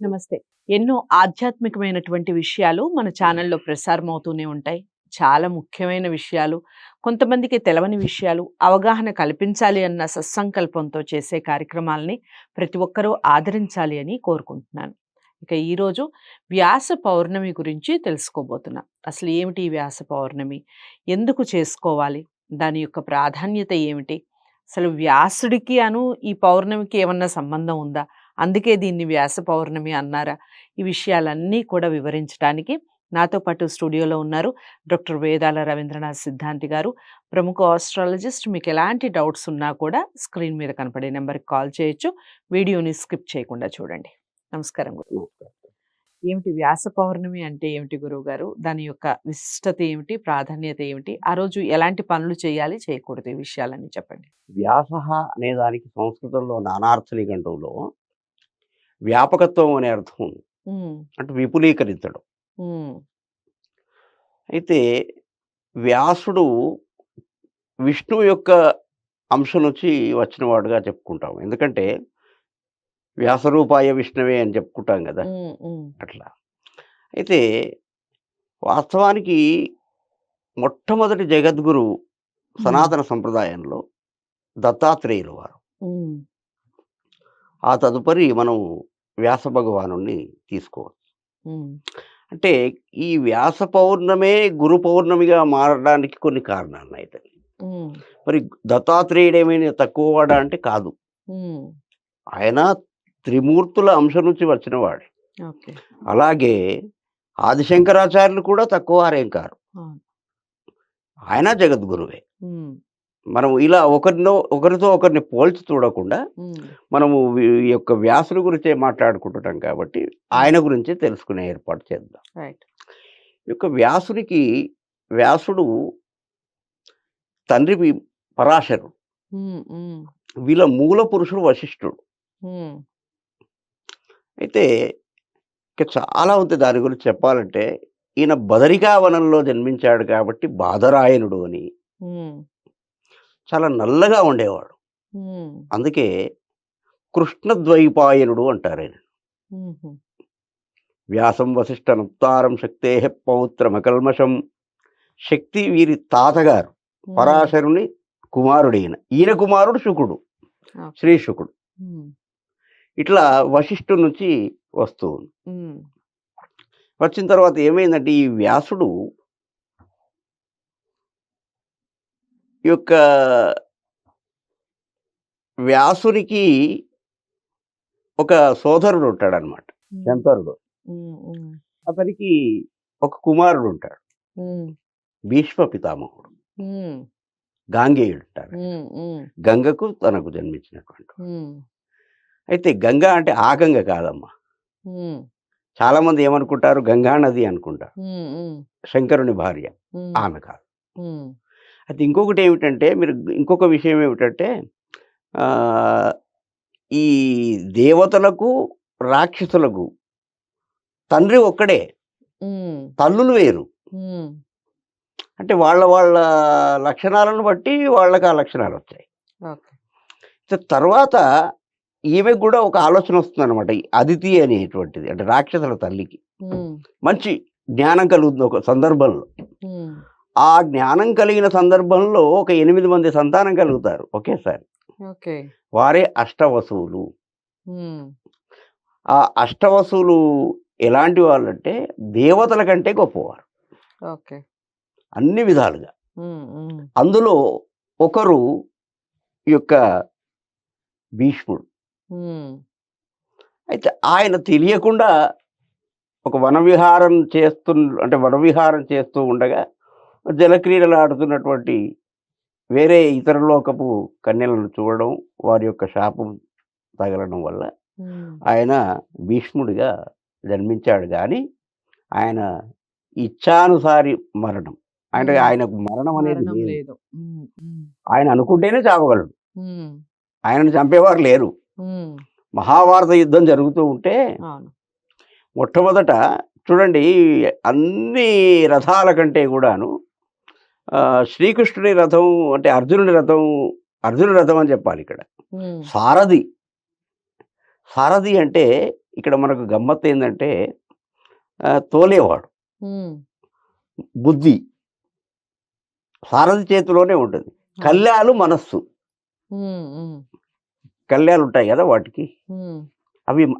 నమస్తే. ఎన్నో ఆధ్యాత్మికమైనటువంటి విషయాలు మన ఛానల్‌లో ప్రసారం అవుతూనే ఉంటాయి. చాలా ముఖ్యమైన విషయాలు, కొంతమందికి తెలవని విషయాలు, అవగాహన కల్పించాలి అన్న సత్సంకల్పంతో చేసే కార్యక్రమాల్ని ప్రతి ఒక్కరూ ఆదరించాలి అని కోరుకుంటున్నాను. ఇక ఈరోజు వ్యాస పౌర్ణమి గురించి తెలుసుకోబోతున్నాం. అసలు ఏమిటి ఈ వ్యాస పౌర్ణమి? ఎందుకు చేసుకోవాలి? దాని యొక్క ప్రాధాన్యత ఏమిటి? అసలు వ్యాసుడికి ఈ పౌర్ణమికి ఏమన్నా సంబంధం ఉందా? అందుకే దీన్ని వ్యాస పౌర్ణమి అన్నారా? ఈ విషయాలన్నీ కూడా వివరించడానికి నాతో పాటు స్టూడియోలో ఉన్నారు డాక్టర్ వేదాల రవీంద్రనాథ్ సిద్ధాంతి గారు. ప్రముఖ ఆస్ట్రాలజిస్ట్. మీకు ఎలాంటి డౌట్స్ ఉన్నా కూడా స్క్రీన్ మీద కనపడే నెంబర్‌కి కాల్ చేయొచ్చు. వీడియోని స్కిప్ చేయకుండా చూడండి. నమస్కారం గురు. ఏమిటి వ్యాస పౌర్ణమి అంటే ఏమిటి గురువుగారు? దాని యొక్క విశిష్టత ఏమిటి? ప్రాధాన్యత ఏమిటి? ఆ రోజు ఎలాంటి పనులు చేయాలి, చేయకూడదు? ఈ విషయాలన్నీ చెప్పండి. వ్యాసః అనే దానికి సంస్కృతంలో నానార్థ నిఘంటువులో వ్యాపకత్వం అనే అర్థం ఉంది. హ్మ్. అంటే విపులీకరించడం. హ్మ్. అయితే వ్యాసుడు విష్ణువు యొక్క అంశం నుంచి వచ్చినవాడుగా చెప్పుకుంటాం. ఎందుకంటే వ్యాసరూపాయ విష్ణవే అని చెప్పుకుంటాం కదా! హ్మ్. హ్మ్. అట్లా. అయితే వాస్తవానికి మొట్టమొదటి జగద్గురువు హ్మ్. సనాతన సంప్రదాయంలో దత్తాత్రేయులు వారు. హ్మ్. ఆ తదుపరి మనం వ్యాస భగవానుడిని తీసుకోవచ్చు. హ్మ్. అంటే ఈ వ్యాస పౌర్ణమే గురు పౌర్ణమిగా మారడానికి కొన్ని కారణాలున్నాయి. హ్మ్. మరి దత్తాత్రేయుడేమైనా తక్కువవాడా అంటే కాదు. హ్మ్. ఆయన త్రిమూర్తుల అంశం నుంచి వచ్చినవాడు. ఓకే. అలాగే ఆదిశంకరాచార్యులు కూడా తక్కువ వారేం కారు. అవును. ఆయన జగద్గురువే. హ్మ్. మనం ఇలా ఒకరితో ఒకరిని పోల్చి చూడకుండా హ్మ్. మనము ఈ యొక్క వ్యాసుని గురించే మాట్లాడుకుంటున్నాం కాబట్టి ఆయన గురించే తెలుసుకునే ఏర్పాటు చేద్దాం. రైట్. ఈ యొక్క వ్యాసుడు తండ్రి పరాశరుడు. హ్మ్. హ్మ్. వీళ్ళ మూల పురుషుడు వశిష్ఠుడు. హ్మ్. అయితే ఇక చాలా ఉంది దాని గురించి చెప్పాలంటే, ఈయన బదరికావనంలో జన్మించాడు కాబట్టి బాదరాయణుడు అని. హ్మ్. చాలా నల్లగా ఉండేవాడు. హ్మ్. అందుకే కృష్ణద్వైపాయనుడు అంటారాయన. హుహు. వ్యాసం వసిష్ఠనుక్తారం శక్తేః పౌత్రమకల్మషం. శక్తి వీరి తాతగారు. హ్మ్. పరాశరుని కుమారుడీయన. ఈయన కుమారుడు శుకుడు. ఓకే. శ్రీ శుకుడు. హ్మ్. ఇట్లా వశిష్ఠుడి నుంచి వస్తూ ఉంది. హ్మ్. వచ్చిన తర్వాత ఏమైందంటే ఈ వ్యాసుడు ఈ యొక్క వ్యాసునికి ఒక సోదరుడు ఉంటాడనమాట. హ్మ్. శంకరుడు. హ్మ్. హ్మ్. అతనికి ఒక కుమారుడు ఉంటాడు. హ్మ్. భీష్మ పితామహుడు. హ్మ్. గాంగేయుడు అంటారు. హ్మ్. హ్మ్. గంగకు తనకు జన్మించినటువంటి. హ్మ్. అయితే గంగ అంటే ఆ గంగ కాదమ్మా. హ్మ్. చాలామంది ఏమనుకుంటారు గంగా నది అనుకుంటారు. హ్మ్. హ్మ్. శంకరుని భార్య. హ్మ్. ఆమె కాదు. హ్మ్. అయితే ఇంకొకటేమిటంటే ఇంకొక విషయం ఏమిటంటే ఆహ్, ఈ దేవతలకు, రాక్షసులకు తండ్రి ఒక్కడే. హ్మ్. తల్లులు వేరు. హ్మ్. అంటే వాళ్ళ లక్షణాలను బట్టి వాళ్ళకి ఆ లక్షణాలొచ్చాయి. ఓకే. తర్వాత ఈమెకు గూడా ఒక ఆలోచనొస్తుందనమాట. ఈ అదితి అనేటువంటిది. అంటే రాక్షసుల తల్లికి. హ్మ్. మంచి జ్ఞానం కలుగుతుంది ఒక సందర్భంలో. హ్మ్. ఆ జ్ఞానం కలిగిన సందర్భంలో ఒక 8 మంది సంతానం కలుగుతారు ఒకేసారి. ఓకే. వారే అష్టవసువులు. హ్మ్. ఆ అష్టవసువులు ఎలాంటి వాళ్ళంటే దేవతల కంటే గొప్పవారు. ఓకే. అన్ని విధాలుగా. హ్మ్. హ్మ్. అందులో ఒకరు ఈ యొక్క భీష్ముడు. హ్మ్. అయితే ఆయన తెలియకుండా ఒక వనవిహారం చేస్తూ ఉండగా జలక్రీడలు ఆడుతున్నటువంటి వేరే ఇతర లోకపు కన్యలను చూడడం, వారి యొక్క శాపం తగలడం వల్ల హ్మ్. ఆయన భీష్ముడిగా జన్మించాడు గానీ, ఆయన ఇచ్ఛానుసారి మరణం. అంటే హ్మ్. ఆయనకు మరణం అనేది మరణం లేదు. లేదు. హ్మ్. హ్మ్. ఆయన అనుకుంటేనే చావగలడు. హ్మ్. ఆయనను చంపేవారు లేరు. హ్మ్. మహాభారత యుద్ధం జరుగుతూ ఉంటే అవును. మొట్టమొదట చూడండి అన్ని రథాల కంటే గూడాను శ్రీకృష్ణుడి రథం అంటే అర్జునుడి రథం అని చెప్పాలిక్కడ. హ్మ్. సారథి. సారథి అంటే ఇక్కడ మనకు గమ్మత్తు ఏందంటే తోలేవాడు ఉమ్, బుద్ధి సారథి చేతిలోనే ఉంటుంది. అవును. కళ్యాలు మనస్సు. ఉమ్, ఉమ్, కళ్యాలు ఉంటాయి కదా వాటికి, ఉమ్,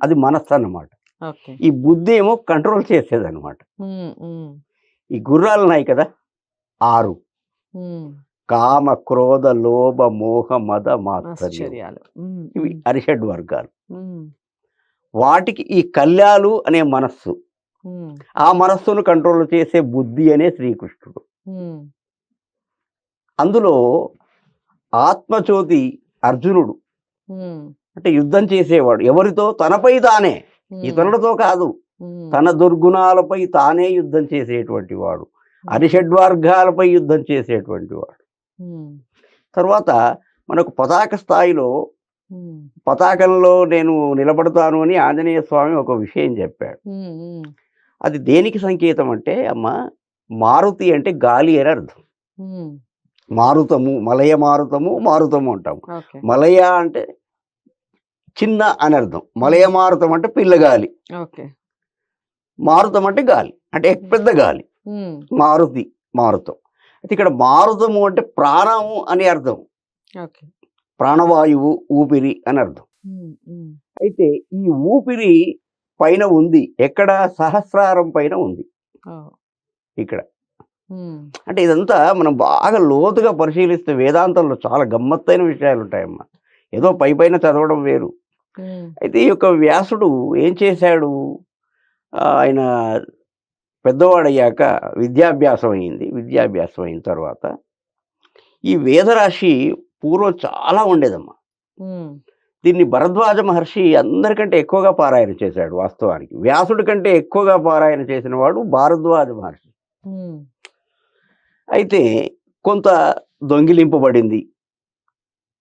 అది మనస్సు అన్నమాట. ఓకే. ఈ బుద్ధి ఏమో కంట్రోల్ చేసేదన్నమాట. ఉమ్, ఉమ్, ఈ గుర్రాలు ఉన్నాయి కదా 6, ఉమ్, కామ క్రోధ లోభ మోహ మద మాత్సర్యం, ఆశ్చర్యాలు. ఉమ్, ఇవి ఉమ్, అరిషడ్ వర్గాలు. ఉమ్, వాటికి ఈ కళ్యాలు అనే మనస్సు, ఉమ్, ఆ మనస్సును కంట్రోల్ చేసే బుద్ధి అనే శ్రీకృష్ణుడు. ఉమ్, అందులో ఆత్మజ్యోతి అర్జునుడు, ఉమ్, అంటే యుద్ధం చేసేవాడు ఎవరితో? తనపై తానే, ఉమ్, ఇతరులతో కాదు. ఉమ్, తన దుర్గుణాలపై తానే యుద్ధం చేసేటువంటి వాడు, అరిషడ్వర్గాలపై యుద్ధం చేసేటువంటి వాడు. ఉమ్, తర్వాత మనకు పతాక స్థాయిలో, ఉమ్, పతాకంలో నేను నిలబడతాను అని ఆంజనేయ స్వామి ఒక విషయం చెప్పాడు. ఉమ్, ఉమ్, అది దేనికి సంకేతం అంటే, అమ్మ, మారుతి అంటే గాలి అని అర్థం. ఉమ్, మారుతము, మలయ మారుతము, మారుతము అంటాము. ఓకే. మలయ అంటే చిన్న అని అర్థం, మలయ మారుతం అంటే పిల్లగాలి, ఓకే. మారుతం అంటే గాలి, అంటే పెద్ద గాలి. ఉమ్, మారుతి, మారుతం. అయితే ఇక్కడ మారుతము అంటే ప్రాణము అని అర్థం, ఓకే. ప్రాణవాయువు, ఊపిరి అని అర్థం. ఉమ్, ఉమ్, అయితే ఈ ఊపిరి పైన ఉంది, ఎక్కడ? సహస్రారం పైన ఉంది ఓ, ఇక్కడ. ఉమ్, అంటే ఇదంతా మనం బాగా లోతుగా పరిశీలిస్తే వేదాంతంలో చాలా గమ్మత్తైన విషయాలు ఉంటాయమ్మా. ఏదో పైన చదవడం వేరు. ఉమ్, అయితే ఈ యొక్క వ్యాసుడు ఏం చేశాడు? ఆయన పెద్దవాడయ్యాక విద్యాభ్యాసం అయింది. విద్యాభ్యాసం అయిన తర్వాత ఈ వేదరాశి పూర్వం చాలా ఉండేదమ్మా. ఉమ్, దీన్ని భరద్వాజ మహర్షి అందరికంటే ఎక్కువగా పారాయణ చేశాడు. వాస్తవానికి వ్యాసుడి కంటే ఎక్కువగా పారాయణ చేసిన వాడు భారద్వాజ మహర్షి. ఉమ్, అయితే కొంత దొంగిలింపబడింది.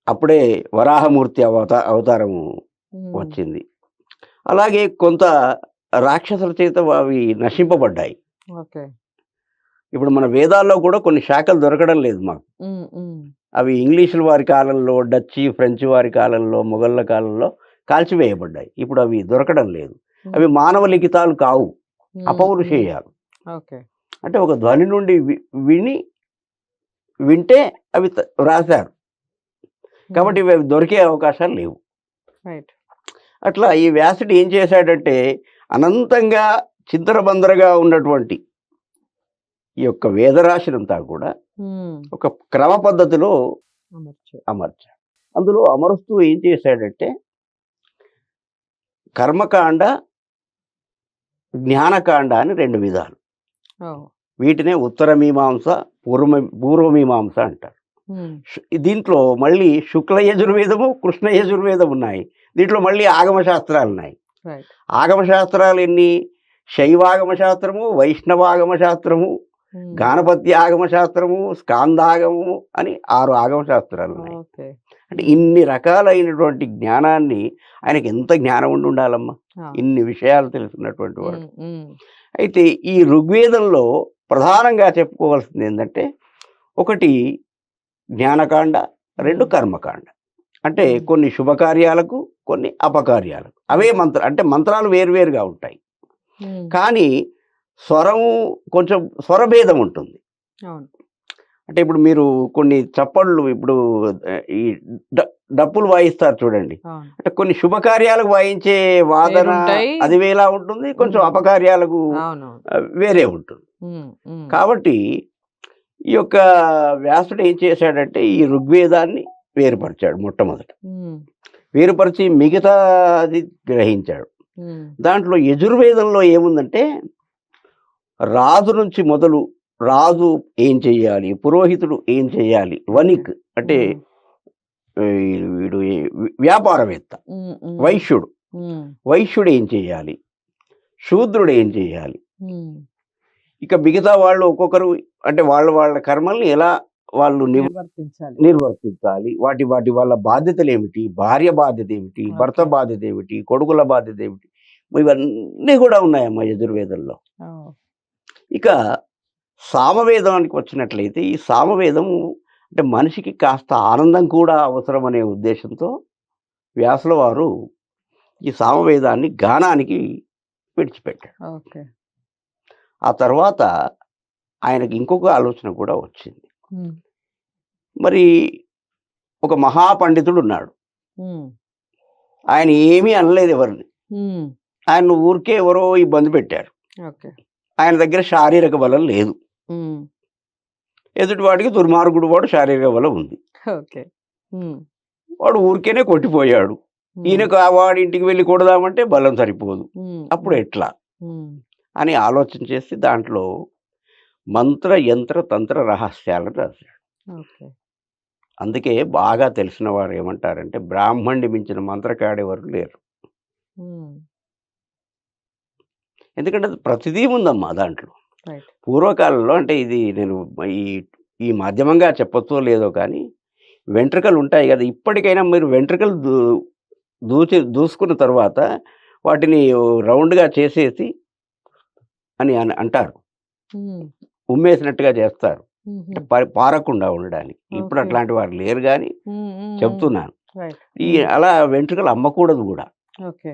అప్పుడే వరాహమూర్తి అవతారము ఉమ్, వచ్చింది. అలాగే కొంత రాక్షసుల చేత అవి నశింపబడ్డాయి. ఓకే. ఇప్పుడు మన వేదాల్లో కూడా కొన్ని శాఖలు దొరకడం లేదు మాకు. ఉమ్, ఉమ్, అవి ఇంగ్లీషుల వారి కాలంలో, డచ్చి, ఫ్రెంచ్ వారి కాలంలో, మొఘళ్ళ కాలంలో కాల్చివేయబడ్డాయి. ఇప్పుడు అవి దొరకడం లేదు. అవి మానవ లిఖితాలు కావు, ఉమ్, అపౌరుషేయాలు. ఓకే. అంటే ఒక ధ్వని నుండి వింటే అవి రాశారు. కాబట్టి ఇవి దొరికే అవకాశాలు లేవు. రైట్. అట్లా ఈ వ్యాసుడు ఏం చేశాడంటే, అనంతంగా చింతరబందరగా ఉన్నటువంటి ఈ యొక్క వేదరాశినంతా కూడా ఉమ్, ఒక క్రమ పద్ధతిలో అమర్చారు. అమర్చాడు. అందులో అమరుస్తూ ఏం చేశాడంటే, కర్మకాండ, జ్ఞానకాండ అని 2 విధాలు. ఓ, వీటినే ఉత్తరమీమాంస, పూర్వమీమాంస అంటారు. ఉమ్, దీంట్లో మళ్ళీ శుక్ల యజుర్వేదము, కృష్ణ యజుర్వేదం ఉన్నాయి. దీంట్లో మళ్ళీ ఆగమ శాస్త్రాలు ఉన్నాయి. రైట్. ఆగమ శాస్త్రాలు ఎన్ని? శైవాగమ శాస్త్రము, వైష్ణవాగమ శాస్త్రము, ఉమ్, గాణపత్య ఆగమ శాస్త్రము, స్కాందాగమము అని 6 ఆగమ శాస్త్రాలు ఉన్నాయి. ఓకే. అంటే ఇన్ని రకాలైనటువంటి జ్ఞానాన్ని, ఆయనకి ఎంత జ్ఞానం ఉండాలమ్మా, ఆ, ఇన్ని విషయాలు తెలుసుకున్నటువంటి వాడు. ఉమ్, ఉమ్, అయితే ఈ ఋగ్వేదంలో ప్రధానంగా చెప్పుకోవాల్సింది ఏంటంటే, ఒకటి జ్ఞానకాండ, 2 కర్మకాండ. అంటే కొన్ని శుభకార్యాలకు, కొన్ని అపకార్యాలకు. అవే అంటే మంత్రాలు వేరువేరుగా ఉంటాయి, ఉమ్, కానీ స్వరము కొంచెం స్వరభేదం ఉంటుంది. అవును. అంటే ఇప్పుడు మీరు కొన్ని చప్పళ్ళు, ఇప్పుడు ఈ డప్పులు వాయిస్తారు చూడండి. అవును. అంటే కొన్ని శుభకార్యాలకు వాయించే వాదన వేరుంటాయి. అది వేలా ఉంటుంది, కొంచెం అపకార్యాలకు అవునవును. వేరే ఉంటుంది. ఉమ్, ఉమ్, కాబట్టి ఈ యొక్క వ్యాసుడు ఏం చేశాడంటే, ఈ ఋగ్వేదాన్ని వేరుపరిచాడు మొట్టమొదట. ఉమ్, వేరుపరిచి మిగతాది గ్రహించాడు. ఉమ్, దాంట్లో యజుర్వేదంలో ఏముందంటే, రాజు నుంచి మొదలు, రాజు ఏం చెయ్యాలి, పురోహితుడు ఏం చెయ్యాలి, వణిక్ అంటే వీడు వ్యాపారవేత్త, ఉమ్, ఉమ్, వైశ్యుడు, ఉమ్, వైశ్యుడు ఏం చెయ్యాలి, శూద్రుడు ఏం చెయ్యాలి, ఉమ్, ఇక మిగతా వాళ్ళు ఒక్కొక్కరు అంటే వాళ్ళ కర్మల్ని ఎలా వాళ్ళు నిర్వర్తించాలి, వాటి వాళ్ళ బాధ్యతలు ఏమిటి, భార్య బాధ్యత ఏమిటి, భర్త ఓకే. బాధ్యత ఏమిటి, కొడుకుల బాధ్యత ఏమిటి, ఇవన్నీ కూడా ఉన్నాయమ్మా యజుర్వేదంలో. ఓ, ఇక సామవేదానికి వచ్చినట్లయితే, ఈ సామవేదము అంటే మనిషికి కాస్త ఆనందం కూడా అవసరం అనే ఉద్దేశంతో వ్యాసుల వారు ఈ సామవేదాన్ని గానానికి విడిచిపెట్టాడు. ఓకే. ఆ తర్వాత ఆయనకి ఇంకొక ఆలోచన కూడా వచ్చింది. హ్మ్. మరి ఒక మహాపండితుడున్నాడు. హ్మ్. ఆయన ఏమీ అనలేదు ఎవరిని. హ్మ్. ఆయన ఊరికే ఎవరో ఇబ్బంది పెట్టారు. ఓకే. ఆయన దగ్గర శారీరక బలం లేదు. హ్మ్. ఎదుటివాడికి దుర్మార్గుడు వాడు శారీరక బలం ఉంది. ఓకే. హ్మ్. వాడు ఊరికేనే కొట్టిపోయాడు. హ్మ్. ఈయనకు వాడి ఇంటికి వెళ్లి కొడదామంటే బలం సరిపోదు. హ్మ్. అప్పుడు హ్మ్. ఎట్లా హ్మ్. అని ఆలోచన చేసి దాంట్లో మంత్ర, యంత్ర, తంత్ర రహస్యాలను రాశాడు. ఓకే. అందుకే బాగా తెలిసిన వారు ఏమంటారంటే బ్రాహ్మణ్ణి మించిన మంత్రకాడెవరు లేరు. హ్మ్. ఎందుకంటే అది ప్రతిదీ ఉందమ్మా దాంట్లో. రైట్. పూర్వకాలంలో అంటే ఇది నేను ఈ ఈ మాధ్యమంగా చెప్పొచ్చో లేదో కానీ వెంట్రుకలు ఉంటాయి గదా! ఇప్పటికైనా మీరు వెంట్రుకలు దూసుకున్న తర్వాత వాటిని రౌండ్‌గా చేసేసి అంటారు. హ్మ్. ఉమ్మేసినట్టుగా చేస్తారు. హుహు. అంటే పారకుండా ఉండడానికి. ఇప్పుడు ఓకే. అట్లాంటి వారు లేరు గానీ హ్మ్. హ్మ్. హ్మ్. చెప్తున్నాను. రైట్. ఈ హ్మ్. అలా వెంట్రుకలు అమ్మకూడదు గూడా. ఓకే.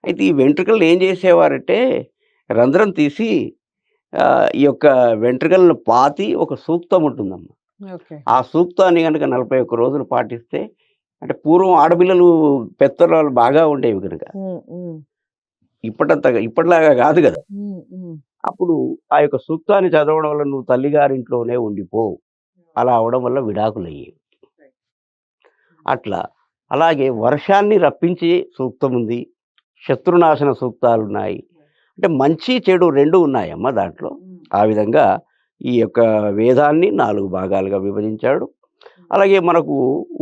అయితే ఈ వెంట్రుకలను ఏం జేసేవారంటే రంధ్రం తీసి ఈ యొక్క వెంట్రుకలను పాతి ఒక సూక్తం ఉంటుందమ్మా. ఓకే. ఆ సూక్తాన్ని గనక 41 రోజులు పాటిస్తే అంటే పూర్వం ఆడపిల్లలు పెత్తనాలు బాగా ఉండేవి గనుక. హ్మ్. హ్మ్. ఇప్పటిలాగా గాదు గదా! హ్మ్. హ్మ్. అప్పుడు ఆ యొక్క సూక్తాన్ని చదవడం వల్ల నువ్వు తల్లిగారింట్లోనే ఉండిపో. అలా అవ్వడం వల్ల విడాకులయ్యేవి. అట్లా. అలాగే వర్షాన్ని రప్పించే సూక్తముంది. శత్రునాశన సూక్తాలున్నాయి. అంటే మంచి, చెడు 2 ఉన్నాయమ్మా దాంట్లో. ఆ విధంగా ఈ యొక్క వేదాన్ని 4 భాగాలుగా విభజించాడు. అలాగే మనకు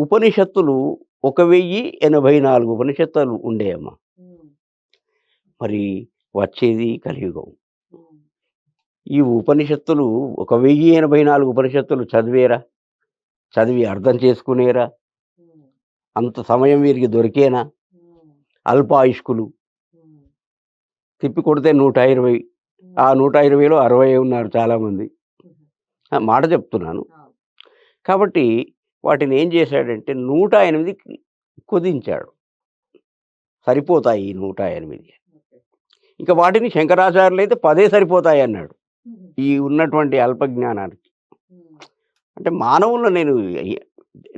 ఉపనిషత్తులు 1084 ఉపనిషత్తులు ఉండేయమ్మా. మరి వచ్చేది కలియుగం. ఈ ఉపనిషత్తులు 1084 ఉపనిషత్తులు చదివేరా? చదివి అర్థం చేసుకునేరా? అంత సమయం వీరికి దొరికేనా? అల్పాయుష్కులు. తిప్పికొడితే 120. ఆ 120లో 60 ఉన్నారు చాలామంది. మాట చెప్తున్నాను. కాబట్టి వాటిని ఏం చేశాడంటే 108కి కుదించాడు. సరిపోతాయి ఈ 108. ఇంక వాటిని శంకరాచార్యులైతే 10 సరిపోతాయన్నాడు. ఈ ఉన్నటువంటి అల్ప జ్ఞానానికి. అంటే మానవులను నేను ఎ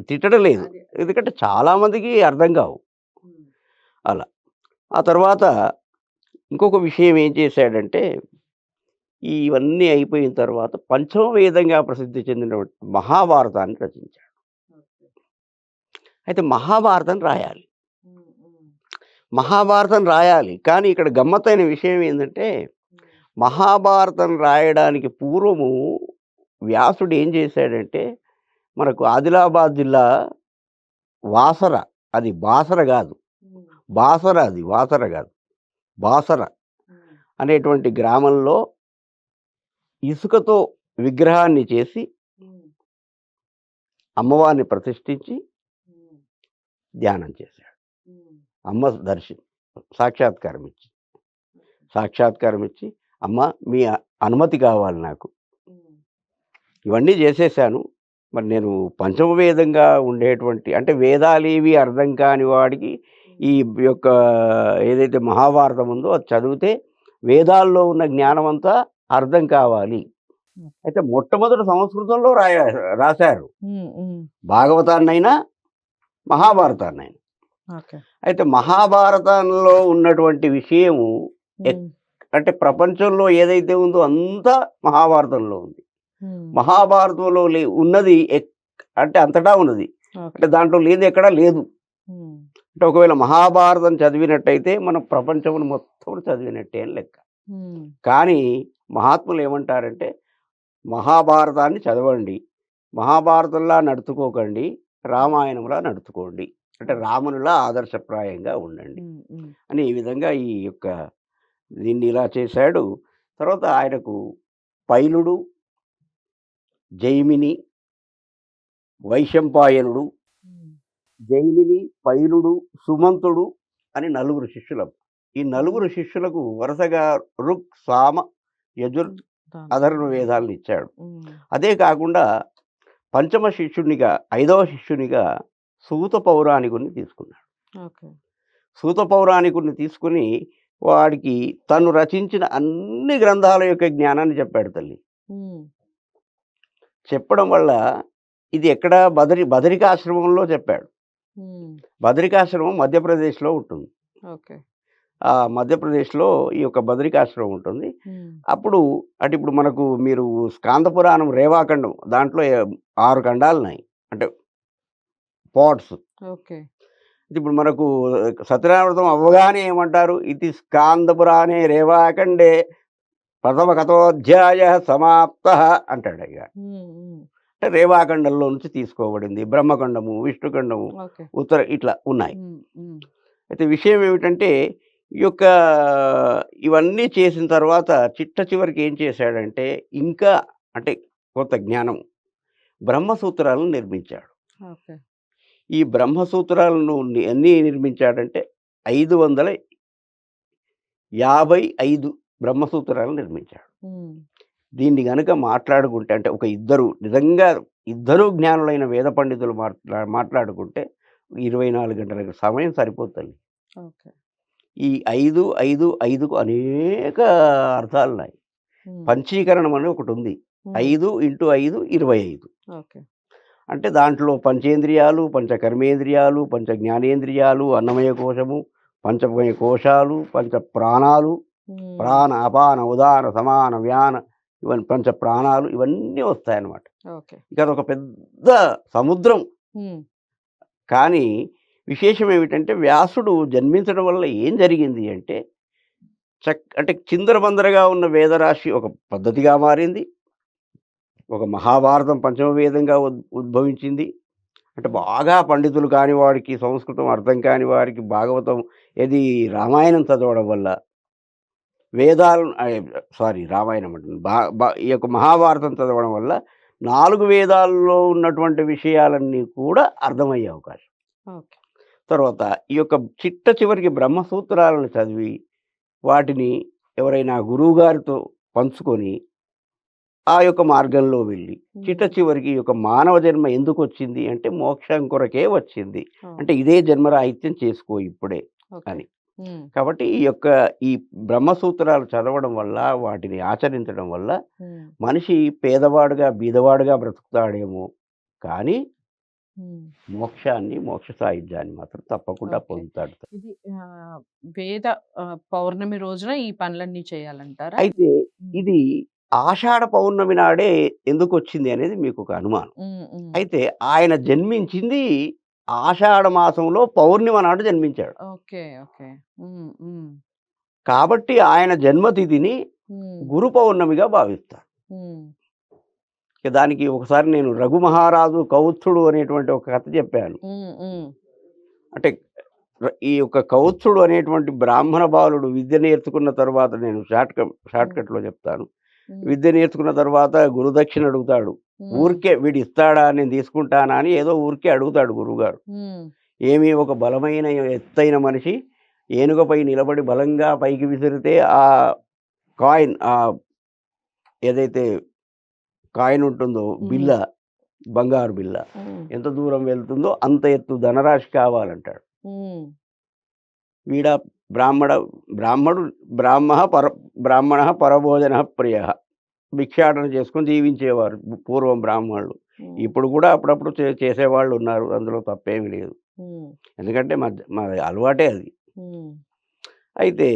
తిట్టడం లేదు. ఎందుకంటే చాలా మందికి అర్థం కావు. అలా. ఆ తర్వాత ఇంకొక విషయం ఏం చేశాడంటే, ఇవన్నీ అయిపోయిన తర్వాత పంచమ వేదంగా ప్రసిద్ధి చెందినటువంటి మహాభారతాన్ని రచించాడు. అయితే మహాభారతం రాయాలి. మహాభారతం రాయాలి. కానీ ఇక్కడ గమ్మత్తైన విషయం ఏందంటే, మహాభారతం రాయడానికి పూర్వము వ్యాసుడు ఏం చేశాడంటే, మనకు ఆదిలాబాద్ జిల్లా వాసర, అది బాసర గాదు. బాసర అది వాసర గాదు. బాసర అనేటువంటి గ్రామంలో ఇసుకతో విగ్రహాన్ని చేసి, అమ్మవారిని ప్రతిష్ఠించి ధ్యానం చేశాడు. అమ్మ సాక్షాత్కారం ఇచ్చి. సాక్షాత్కారం ఇచ్చి, "అమ్మ మీ అనుమతి కావాలి నాకు. ఇవన్నీ చేసేసాను. మరి నేను పంచమ వేదంగా ఉండేటువంటి అంటే వేదాలేవి అర్థం కాని వాడికి ఈ యొక్క ఏదైతే మహాభారతం ఉందో అది చదివితే వేదాల్లో ఉన్న జ్ఞానం అంతా అర్థం కావాలి." అయితే మొట్టమొదట సంస్కృతంలో రాశారు. హ్మ్. హ్మ్. భాగవతాన్నైనా, మహాభారతాన్నైనా. ఓకే. అయితే మహాభారతంలో ఉన్నటువంటి విషయము హ్మ్. అంటే ప్రపంచంలో ఏదైతే ఉందో అంతా మహాభారతంలో ఉంది. హ్మ్. మహాభారతంలో ఉన్నది అంటే అంతటా ఉన్నది. ఓకే. అంటే దాంట్లో లేనిది ఎక్కడా లేదు. హ్మ్. అంటే ఒకవేళ మహాభారతం చదివినట్టయితే మనం ప్రపంచమును మొత్తం చదివినట్టే అని లెక్క. హ్మ్. కానీ మహాత్ములు ఏమంటారంటే, మహాభారతాన్ని చదవండి. మహాభారతంలా నడుచుకోకండి. రామాయణంలా నడుచుకోండి. అంటే రామునిలా ఆదర్శప్రాయంగా ఉండండి. హ్మ్. హ్మ్. అని ఈ విధంగా ఈ యొక్క దీన్ని ఇలా చేశాడు. తర్వాత ఆయనకు పైలుడు, జైమిని, వైశంపాయనుడు, హ్మ్. జైమిని, పైలుడు, సుమంతుడు అని నలుగురు శిష్యులం. ఈ నలుగురు శిష్యులకు వరుసగా ఋక్, సామ, యజుర్, అధర్వ వేదాలను ఇచ్చాడు. హ్మ్. అదే కాకుండా పంచమ శిష్యునిగా, ఐదవ శిష్యునిగా సూత పౌరాణికుడిని తీసుకున్నాడు. ఓకే. సూత పౌరాణికుడిని తీసుకొని వాడికి తను రచించిన అన్ని గ్రంథాల యొక్క జ్ఞానాన్ని చెప్పాడు తల్లి. హ్మ్. చెప్పడం వల్ల ఇది ఎక్కడ బదరికాశ్రమంలో చెప్పాడు. హ్మ్. బదరికాశ్రమం మధ్యప్రదేశ్‌లో ఉంటుంది. ఓకే. మధ్యప్రదేశ్‌లో ఈ యొక్క బదరికాశ్రమం ఉంటుంది. హ్మ్. అప్పుడు అంటే ఇప్పుడు మనకు మీరు స్కాంద పురాణం రేవాఖండం దాంట్లో 6 ఖండాలున్నాయి. అంటే పార్ట్స్. ఓకే. ఇప్పుడు మనకు సత్యనారాయణ అవ్వగానే ఏమంటారు? ఇతి స్కాంద పురాణే రేవాఖండే ప్రథమ కథోధ్యాయః సమాప్తః అంటాడు ఇగ. హ్మ్. హ్మ్. అంటే రేవాఖండంలో నుంచి తీసుకోబడింది. బ్రహ్మఖండము, విష్ణుఖండము, ఓకే. ఇట్లా ఉన్నాయి. హ్మ్. హ్మ్. అయితే విషయం ఏమిటంటే ఈ యొక్క ఇవన్నీ చేసిన తర్వాత చిట్ట చివరికి ఏం చేశాడంటే ఇంకా అంటే కొంత జ్ఞానం బ్రహ్మసూత్రాలను నిర్మించాడు. ఓకే. ఈ బ్రహ్మసూత్రాలను ఎన్ని నిర్మించాడంటే 555 బ్రహ్మసూత్రాలను నిర్మించాడు. హ్మ్. దీన్ని గనుక మాట్లాడుకుంటే అంటే ఒక నిజంగా ఇద్దరు జ్ఞానులైన వేద పండితులు మాట్లాడుకుంటే 24 గంటల సమయం సరిపోతుంది. ఓకే. ఈ 5, 5, 5కు అనేక అర్థాలున్నాయి. హ్మ్. పంచీకరణం అని ఒకటుంది. హ్మ్. 5 ఇంటూ 5 25. ఓకే. అంటే దాంట్లో పంచేంద్రియాలు, పంచ కర్మేంద్రియాలు, పంచ జ్ఞానేంద్రియాలు, అన్నమయ కోశము, పంచమయ కోశాలు, పంచ ప్రాణాలు, హ్మ్. ప్రాణ, అపాన, ఉదాన, సమాన, వ్యాన ఇవన్నీ పంచ ప్రాణాలు ఇవన్నీ వస్తాయన్నమాట. ఓకే. ఇక అదొక పెద్ద సముద్రం. హ్మ్. కానీ విశేషం ఏమిటంటే వ్యాసుడు జన్మించడం వల్ల ఏం జరిగింది అంటే అంటే చిందరబందరగా ఉన్న వేదరాశి ఒక పద్ధతిగా మారింది. ఒక మహాభారతం పంచమ వేదంగా ఉద్భవించింది. అంటే హ్మ్. బాగా పండితులు కాని వాడికి, సంస్కృతం అర్థం కాని వారికి భాగవతం రామాయణం చదవడం వల్ల వేదాలు రామాయణం అంటున్నాను. బా బా ఈ యొక్క మహాభారతం చదవడం వల్ల 4 వేదాల్లో ఉన్నటువంటి విషయాలన్నీ కూడా అర్థమయ్యే అవకాశం. ఓకే. తర్వాత ఈ యొక్క చిట్ట చివరికి బ్రహ్మసూత్రాలను చదివి, వాటిని ఎవరైనా గురువుగారితో పంచుకొని, ఆ యొక్క మార్గంలో వెళ్ళి, చిట్ట హ్మ్. చివరికి ఈ యొక్క మానవ జన్మ ఎందుకొచ్చింది అంటే, మోక్షం కొరకే వచ్చింది. ఓహ్! అంటే ఇదే జన్మరాహిత్యం చేసుకో ఇప్పుడే ఓకే. అని. హ్మ్. కాబట్టి ఈ బ్రహ్మసూత్రాలు చదవడం వల్ల, వాటిని ఆచరించడం వల్ల హ్మ్. మనిషి పేదవాడుగా, బీదవాడుగా బ్రతుకుతాడేమో కానీ హ్మ్. మోక్ష సాయుధ్యాన్ని మాత్రం తప్పకుండా ఓకే. పొందుతాడు. ఇది వేద పౌర్ణమి రోజున ఈ పనులన్నీ చేయాలంటారా? అయితే హ్మ్. ఇది ఆషాఢ పౌర్ణమి నాడే ఎందుకొచ్చింది అనేది మీకొక అనుమానం. హ్మ్. హ్మ్. అయితే ఆయన జన్మించింది ఆషాఢ మాసంలో పౌర్ణిమ నాడు జన్మించాడు. ఓకే. ఓకే. హ్మ్. హ్మ్. కాబట్టి ఆయన జన్మతిథిని హ్మ్. గురు పౌర్ణమిగా భావిస్తారు. హ్మ్. దానికి ఒకసారి నేను 'రఘుమహారాజు కౌత్సుడు' అనేటువంటి ఒక కథ చెప్పాను. హ్మ్. హ్మ్. అంటే ఈ యొక్క కౌత్సుడు అనేటువంటి బ్రాహ్మణ బాలుడు విద్య నేర్చుకున్న తరువాత నేను హ్మ్. షార్ట్‌కట్‌లో చెప్తాను. హ్మ్. విద్య నేర్చుకున్న తర్వాత గురుదక్షిణ అడుగుతాడు. హ్మ్. ఊరికే వీడు ఇస్తాడా? నేను తీసుకుంటానా? అని ఏదో ఊరికే అడుగుతాడు గురువుగారు. హ్మ్. ఏమి ఒక బలమైన ఎత్తైన మనిషి ఏనుగుపై నిలబడి బలంగా పైకి విసిరితే ఆ కాయిన్ ఏదైతే కాయిన్ ఉంటుందో హ్మ్. బిల్ల, బంగారు బిల్ల హ్మ్. ఎంత దూరం వెళ్తుందో అంత ఎత్తు ధనరాశి కావాలంటాడు. హ్మ్. వీడ బ్రాహ్మణ బ్రాహ్మడు బ్రాహ్మ పర బ్రాహ్మణః పరభోజనః ప్రియః. భిక్షాటన చేసుకొని జీవించేవారు పూర్వం బ్రాహ్మణులు. హ్మ్. ఇప్పుడు కూడా అప్పుడప్పుడు చేసేవాళ్ళు ఉన్నారు. అందులో తప్పేమి లేదు. హ్మ్. ఎందుకంటే మా అలవాటే అది. హ్మ్. అయితే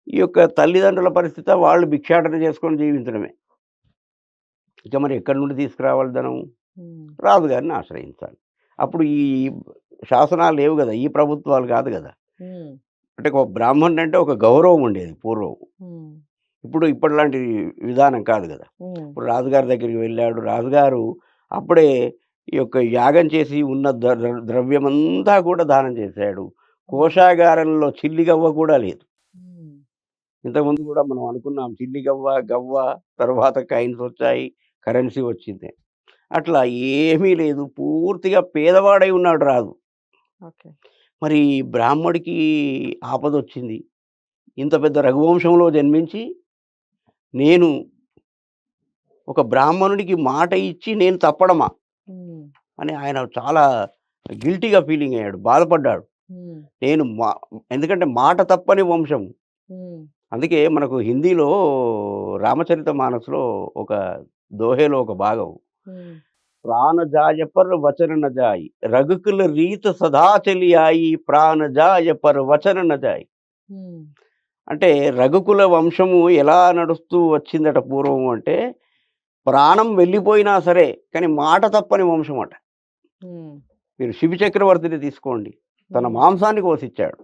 ఈ యొక్క తల్లిదండ్రుల పరిస్థితి వాళ్ళు భిక్షాటన చేసుకొని జీవించడమే. ఇక మరి ఎక్కడి నుండి తీసుకురావాలి ధనం? హ్మ్. రాజుగారిని ఆశ్రయించాలి. అప్పుడు ఈ శాసనాలు లేవు గదా! ఈ ప్రభుత్వాలు కాదు గదా! హ్మ్. అంటే ఒక బ్రాహ్మణుడంటే ఒక గౌరవం ఉండేది పూర్వం. హ్మ్. ఇప్పటిలాంటి విధానం కాదు గదా! హ్మ్. ఇప్పుడు రాజుగారి దగ్గరికి వెళ్ళాడు. రాజుగారు అప్పుడే ఈ యొక్క యాగం చేసి ఉన్న ద్రవ్యమంతా కూడా దానం చేశాడు. హ్మ్. కోశాగారంలో చిల్లిగవ్వ కూడా లేదు. హ్మ్. ఇంతకుముందు కూడా మనం అనుకున్నాం చిల్లిగవ్వ, గవ్వ తర్వాత కాయిన్స్ వచ్చాయి. కరెన్సీ వచ్చింది. అట్లా ఏమీ లేదు. పూర్తిగా పేదవాడై ఉన్నాడు రాజు. ఓకే. మరి బ్రాహ్మడికి ఆపదొచ్చింది. ఇంత పెద్ద రఘువంశంలో జన్మించి నేను ఒక బ్రాహ్మణుడికి మాట ఇచ్చి నేను తప్పడమా? హ్మ్. అని ఆయన చాలా గిల్టీగా ఫీలింగ్ అయ్యాడు. బాధపడ్డాడు. హ్మ్. నేను ఎందుకంటే మాట తప్పని వంశం. హ్మ్. అందుకే మనకు హిందీలో రామచరితమానస్‌లో ఒక దోహేలో ఒక భాగం హ్మ్. ప్రాణ జాయ పర్ వచన న జాయి రఘుకుల రీత సదా చలి ఆయి ప్రాణ జాయ పర్ వచన న జాయి. హ్మ్. అంటే రఘుకుల వంశము ఎలా నడుస్తూ వచ్చిందట పూర్వము అంటే, ప్రాణం వెళ్ళిపోయినా సరే, కానీ మాట తప్పని వంశం అట. హ్మ్. మీరు 'శిబి చక్రవర్తిని' తీసుకోండి. తన హ్మ్. మాంసాన్ని కోసిచ్చాడు.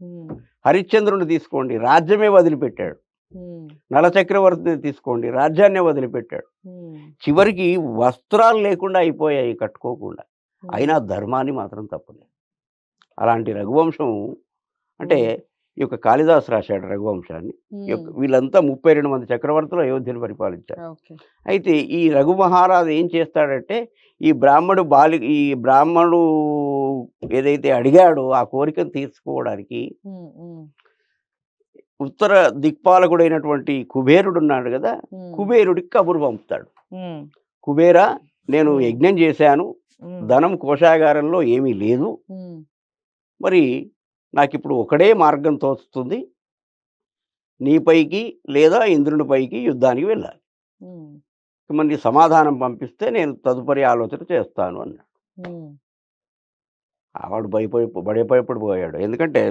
హ్మ్. 'హరిశ్చంద్రుడిని' తీసుకోండి. రాజ్యమే వదిలిపెట్టాడు. హ్మ్. 'నల చక్రవర్తిని' తీసుకోండి. రాజ్యాన్నే వదిలిపెట్టాడు. హ్మ్. చివరికి వస్త్రాలు లేకుండా అయిపోయాయి కట్టుకోకుండా. హ్మ్. అయినా ధర్మాన్ని మాత్రం తప్పలేదు. అలాంటి రఘువంశం అంటే హ్మ్. ఈ యొక్క కాళిదాసు రాశాడు రఘువంశాన్ని. ఈ యొక్క హ్మ్. వీళ్ళంతా 32 మంది చక్రవర్తులు అయోధ్యను పరిపాలించారు. ఓకే. అయితే ఈ రఘు మహారాజు ఏం చేస్తాడంటే, ఈ బ్రాహ్మణుడు ఏదైతే అడిగాడో ఆ కోరికను తీర్చుకోవడానికి హ్మ్. హ్మ్. ఉత్తర దిక్పాలకుడైనటువంటి కుబేరుడున్నాడు గదా! హ్మ్. కుబేరుడికి కబురు పంపుతాడు. హ్మ్. కుబేరా, నేను హ్మ్. యజ్ఞం చేశాను. హ్మ్. ధనం కోశాగారంలో ఏమీ లేదు. హ్మ్. మరి నాకిప్పుడు ఒకడే మార్గం తోచుతుంది. నీపైకి లేదా ఇంద్రుని పైకి యుద్ధానికి వెళ్ళాలి. హ్మ్. మరి నీ సమాధానం పంపిస్తే నేను తదుపరి ఆలోచన చేస్తాను అన్నాడు. హ్మ్. వాడు భయపడిపోయాడు. ఎందుకంటే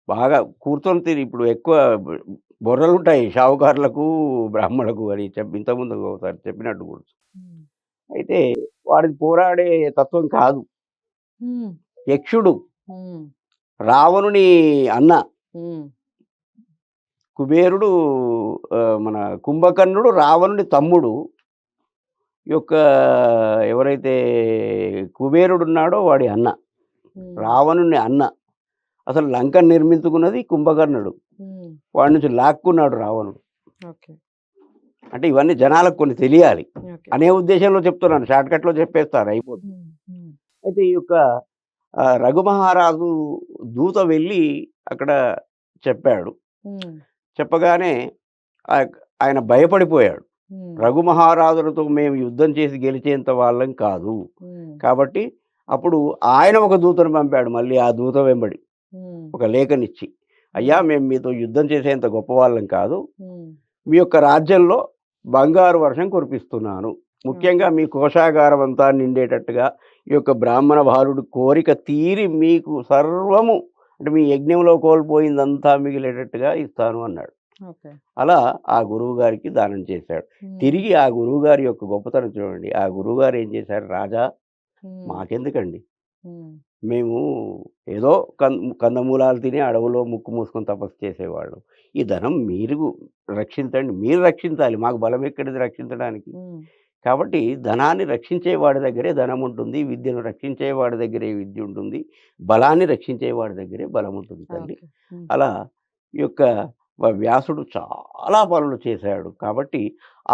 బాగా కూర్చొని ఇప్పుడు ఎక్కువ బుర్రలుంటాయి షావుకారులకు, బ్రాహ్మణులకు అని ఇంతకుముందు ఒకసారి చెప్పినట్టు గుర్తు. హ్మ్. అయితే వాడిది పోరాడే తత్వం కాదు. హ్మ్. యక్షుడు, హ్మ్. రావణుని అన్న. హ్మ్. కుబేరుడు మన కుంభకర్ణుడు రావణుడి తమ్ముడు. ఈ యొక్క ఎవరైతే కుబేరుడున్నాడో వాడి అన్న. హ్మ్. రావణుని అన్న. అసలు లంకను నిర్మించుకున్నది కుంభకర్ణుడు. హ్మ్. వాడి నుంచి లాక్కున్నాడు రావణుడు. ఓకే. అంటే ఇవన్నీ జనాలకు కొన్ని తెలియాలి ఓకే. అనే ఉద్దేశంలో చెప్తున్నాను. షార్ట్‌కట్‌లో చెప్పేస్తారు అయిపోతుంది. హ్మ్. హ్మ్. అయితే ఈ యొక్క రఘుమహారాజు దూత వెళ్ళి అక్కడ చెప్పాడు. హ్మ్. చెప్పగానే ఆయన భయపడిపోయాడు. హ్మ్. రఘుమహారాజులతో మేము యుద్ధం చేసి గెలిచేంత వాళ్ళం కాదు. హ్మ్. కాబట్టి అప్పుడు ఆయన ఒక దూతను పంపాడు మళ్ళీ ఆ దూత వెంబడి. హ్మ్. ఒక లేఖనిచ్చి, అయ్యా హ్మ్. మేము మీతో యుద్ధం చేసేంత గొప్పవాళ్ళం కాదు. హ్మ్. మీ యొక్క రాజ్యంలో బంగారు వర్షం కురిపిస్తున్నాను. ఓకే. ముఖ్యంగా మీ కోశాగారం అంతా నిండేటట్టుగా ఈ యొక్క బ్రాహ్మణ బాలుడి కోరిక తీరి మీకు సర్వము అంటే మీ యజ్ఞంలో కోల్పోయిందంతా మిగిలేటట్టుగా ఇస్తాను అన్నాడు. ఓకే. అలా ఆ గురువుగారికి దానం చేశాడు. హ్మ్. తిరిగి ఆ గురువుగారి యొక్క గొప్పతనం చూడండి. ఆ గురువుగారు ఏం చేశారు, రాజా హ్మ్. మాకెందుకండి. హ్మ్. మేము ఏదో కందమూలాలు తిని అడవిలో ముక్కు మూసుకొని తపస్సు చేసేవాళ్ళం. ఈ ధనం మీరు రక్షించండి. మీరు రక్షించాలి. మాకు బలం ఎక్కడిది రక్షించడానికి. హ్మ్. కాబట్టి ధనాన్ని రక్షించేవాడి దగ్గరే ధనం ఉంటుంది. విద్యను రక్షించేవాడి దగ్గరే విద్య ఉంటుంది. బలాన్ని రక్షించేవాడి దగ్గరే బలం ఉంటుంది తల్లి. ఓకే. హ్మ్. అలా ఈ యొక్క వ్యాసుడు చాలా పనులు చేశాడు. కాబట్టి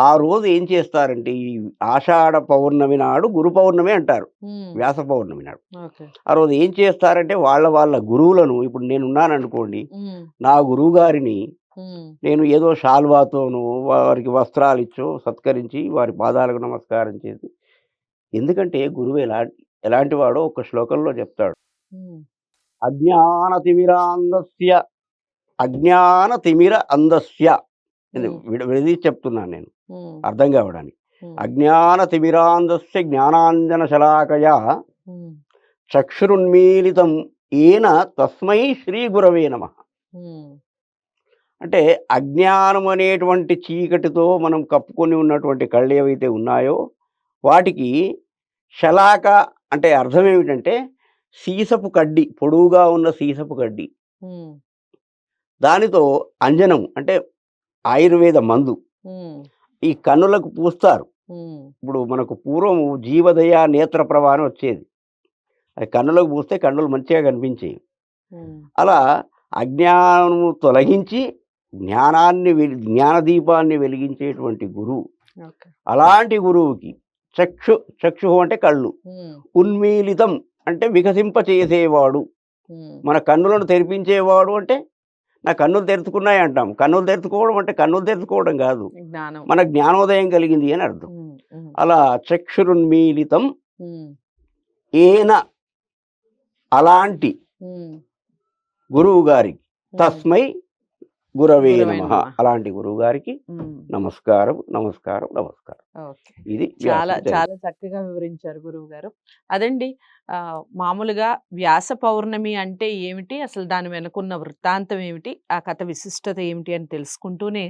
ఆ రోజు ఏం చేస్తారంటే ఈ ఆషాఢ పౌర్ణమి నాడు గురు పౌర్ణమి అంటారు. హ్మ్. వ్యాస పౌర్ణమి నాడు. ఓకే. ఆ రోజు ఏం చేస్తారంటే వాళ్ళ గురువులను ఇప్పుడు నేనున్నాననుకోండి. హ్మ్. నా గురువుగారిని హ్మ్. నేను ఏదో శాల్వాతోనో, వారికి వస్త్రాలిచ్చో సత్కరించి వారి పాదాలకు నమస్కారం చేసి ఎందుకంటే గురువు ఎలాంటి వాడో ఒక శ్లోకంలో చెప్తాడు. హ్మ్. అజ్ఞానతిమిరాంధస్య అజ్ఞానతిమిర అంధస్య ఇది హ్మ్. విడదీసి చెప్తున్నాను నేను హ్మ్. అర్థం కావడానికి. హ్మ్. అజ్ఞానతిమిరాంధస్య జ్ఞానాంజన శలాకయా హ్మ్. చక్షురున్మీలితం ఏన తస్మై శ్రీ గురవే నమః. హ్మ్. అంటే అజ్ఞానం అనేటువంటి చీకటితో మనం కప్పుకొని ఉన్నటువంటి కళ్ళు ఏవైతే ఉన్నాయో వాటికి శలాక అంటే అర్థం ఏమిటంటే సీసపు కడ్డి, పొడువుగా ఉన్న సీసపు కడ్డి. హ్మ్. దానితో అంజనం అంటే ఆయుర్వేద మందు హ్మ్. ఈ కన్నులకు పూస్తారు. హ్మ్. ఇప్పుడు మనకు పూర్వము జీవదయ నేత్రప్రభ అని వచ్చేది. అది కన్నులకు పూస్తే కన్నులు మంచిగా కనిపించేవి. హ్మ్. అలా అజ్ఞానము తొలగించి జ్ఞానదీపాన్ని వెలిగించేటువంటి గురువు. ఓకే. అలాంటి గురువుకి చక్షుః అంటే కళ్ళు. హ్మ్. ఉన్మీలితం అంటే వికసింపచేసేవాడు. హ్మ్. మన కన్నులను తెరిపించేవాడు అంటే, నా కన్నులు తెరుచుకున్నాయి అంటాం. కన్నులు తెరుచుకోవడం అంటే కన్నులు తెరుచుకోవడం గాదు. జ్ఞానం. మన జ్ఞానోదయం కలిగింది అని అర్థం. హ్మ్. హ్మ్. అలా చక్షురున్మీలితం హ్మ్. ఏన అలాంటి ఉమ్, గురువు గారికి ఉమ్. తస్మై గురవే గురవే నమః. నమః. అలాంటి గురువు గారికి ఉమ్, నమస్కారం, నమస్కారం, నమస్కారం. ఓకే. ఇది చాలా వ్యాస చరిత్ర. చాలా చక్కగా వివరించారు గురువుగారు. అదండి, మామూలుగా వ్యాస పౌర్ణమి అంటే ఏమిటి? అసలు దాని వెనకున్న వృత్తాంతం ఏమిటి? ఆ కథ విశిష్టత ఏమిటి అని తెలుసుకుంటూనే,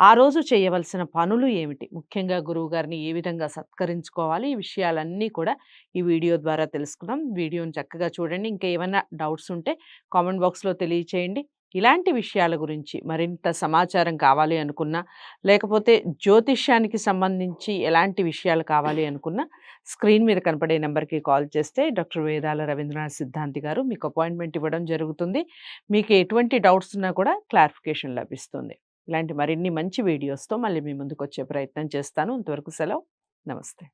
ఆ రోజు చేయవలసిన పనులు ఏమిటి? ముఖ్యంగా గురువుగారిని ఏ విధంగా సత్కరించుకోవాలి? ఈ విషయాలన్నీ కూడా ఈ వీడియో ద్వారా తెలుసుకున్నాం. వీడియోని చక్కగా చూడండి. ఇంకా ఏమైనా డౌట్స్ ఉంటే కామెంట్ బాక్స్‌లో తెలియచేయండి. ఇలాంటి విషయాల గురించి మరింత సమాచారం కావాలి అనుకున్నా, లేకపోతే జ్యోతిష్యానికి సంబంధించి ఎలాంటి విషయాలు కావాలి అనుకున్నా, స్క్రీన్ మీద కనపడే నంబర్‌కి కాల్ చేస్తే డాక్టర్ వేదాల రవీంద్రనాథ్ సిద్ధాంతి గారు మీకు అపాయింట్మెంట్ ఇవ్వడం జరుగుతుంది. మీకు ఎటువంటి డౌట్స్ ఉన్నా కూడా క్లారిఫికేషన్ లభిస్తుంది. ఇలాంటి మరిన్ని మంచి వీడియోస్‌తో మళ్ళీ మీ ముందుకొచ్చే ప్రయత్నం చేస్తాను. అంతవరకు సెలవు. నమస్తే.